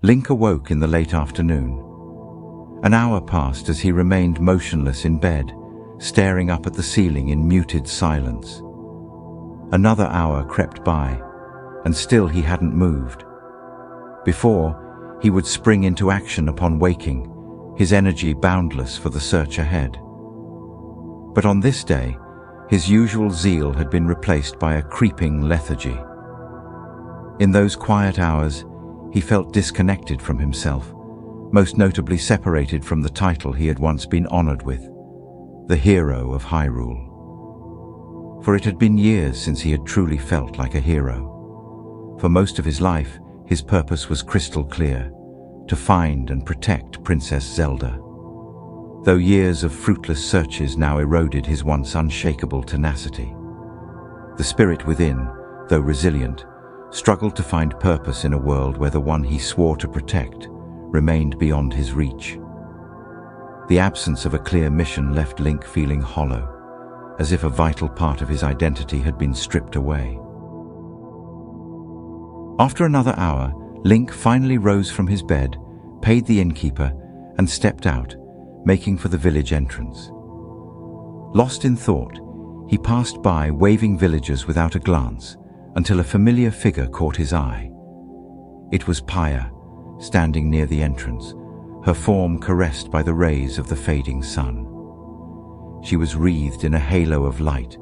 Link awoke in the late afternoon. An hour passed as he remained motionless in bed, staring up at the ceiling in muted silence. Another hour crept by, and still he hadn't moved. Before, he would spring into action upon waking, his energy boundless for the search ahead. But on this day, his usual zeal had been replaced by a creeping lethargy. In those quiet hours, he felt disconnected from himself, most notably separated from the title he had once been honored with, the hero of Hyrule. For it had been years since he had truly felt like a hero. For most of his life, his purpose was crystal clear: to find and protect Princess Zelda. Though years of fruitless searches now eroded his once unshakable tenacity. The spirit within, though resilient, struggled to find purpose in a world where the one he swore to protect remained beyond his reach. The absence of a clear mission left Link feeling hollow, as if a vital part of his identity had been stripped away. After another hour, Link finally rose from his bed, paid the innkeeper, and stepped out, making for the village entrance. Lost in thought, he passed by waving villagers without a glance until a familiar figure caught his eye. It was Paya, standing near the entrance, her form caressed by the rays of the fading sun. She was wreathed in a halo of light,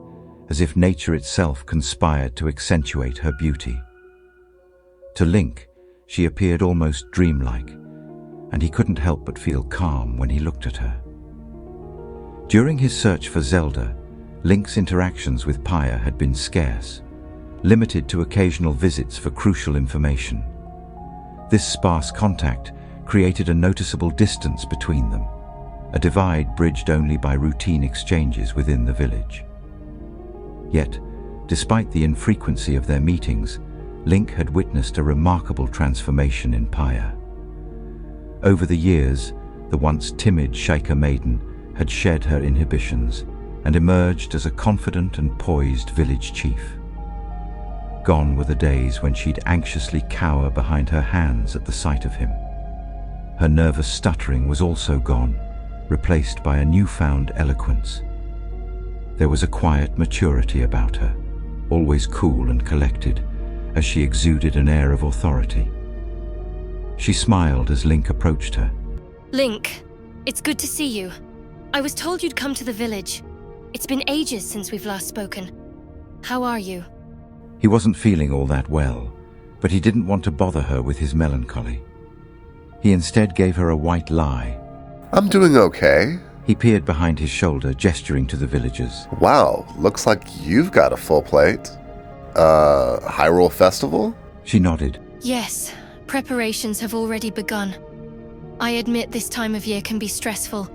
as if nature itself conspired to accentuate her beauty. To Link, she appeared almost dreamlike, and he couldn't help but feel calm when he looked at her. During his search for Zelda, Link's interactions with Paya had been scarce, limited to occasional visits for crucial information. This sparse contact created a noticeable distance between them, a divide bridged only by routine exchanges within the village. Yet, despite the infrequency of their meetings, Link had witnessed a remarkable transformation in Paya. Over the years, the once timid Sheikah maiden had shed her inhibitions and emerged as a confident and poised village chief. Gone were the days when she'd anxiously cower behind her hands at the sight of him. Her nervous stuttering was also gone, replaced by a newfound eloquence. There was a quiet maturity about her, always cool and collected, as she exuded an air of authority. She smiled as Link approached her. Link, it's good to see you. I was told you'd come to the village. It's been ages since we've last spoken. How are you? He wasn't feeling all that well, but he didn't want to bother her with his melancholy. He instead gave her a white lie. I'm doing okay. He peered behind his shoulder, gesturing to the villagers. Wow, looks like you've got a full plate. Hyrule Festival? She nodded. Yes, preparations have already begun. I admit this time of year can be stressful,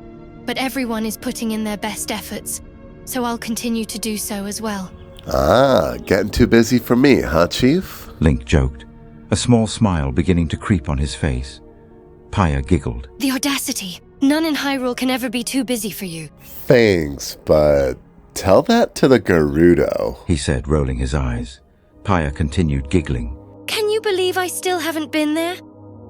but everyone is putting in their best efforts, so I'll continue to do so as well. Ah, getting too busy for me, huh, Chief? Link joked, a small smile beginning to creep on his face. Paya giggled. The audacity! None in Hyrule can ever be too busy for you. Thanks, but tell that to the Gerudo, he said, rolling his eyes. Paya continued giggling. Can you believe I still haven't been there?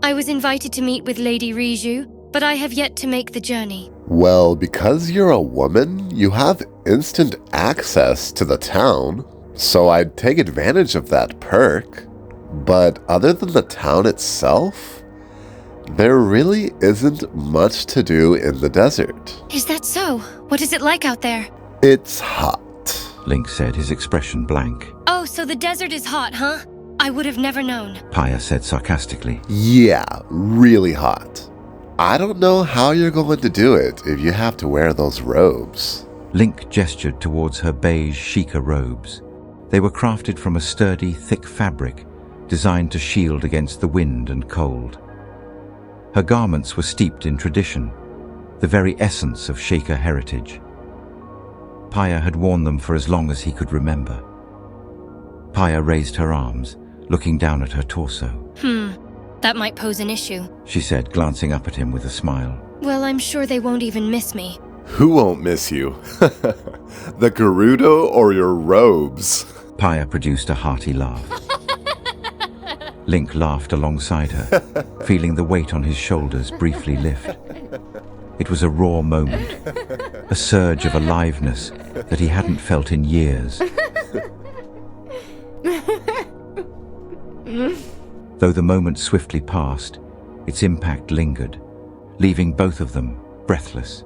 I was invited to meet with Lady Riju, but I have yet to make the journey. Well, because you're a woman, you have instant access to the town, so I'd take advantage of that perk. But other than the town itself, there really isn't much to do in the desert. Is that so? What is it like out there? It's hot, Link said, his expression blank. Oh, so the desert is hot, huh? I would have never known. Paya said sarcastically. Yeah, really hot. I don't know how you're going to do it if you have to wear those robes. Link gestured towards her beige Sheikah robes. They were crafted from a sturdy, thick fabric, designed to shield against the wind and cold. Her garments were steeped in tradition, the very essence of Sheikah heritage. Paya had worn them for as long as he could remember. Paya raised her arms, looking down at her torso. That might pose an issue, she said, glancing up at him with a smile. Well, I'm sure they won't even miss me. Who won't miss you? The Gerudo or your robes? Paya produced a hearty laugh. Link laughed alongside her, feeling the weight on his shoulders briefly lift. It was a raw moment, a surge of aliveness that he hadn't felt in years. Though the moment swiftly passed, its impact lingered, leaving both of them breathless.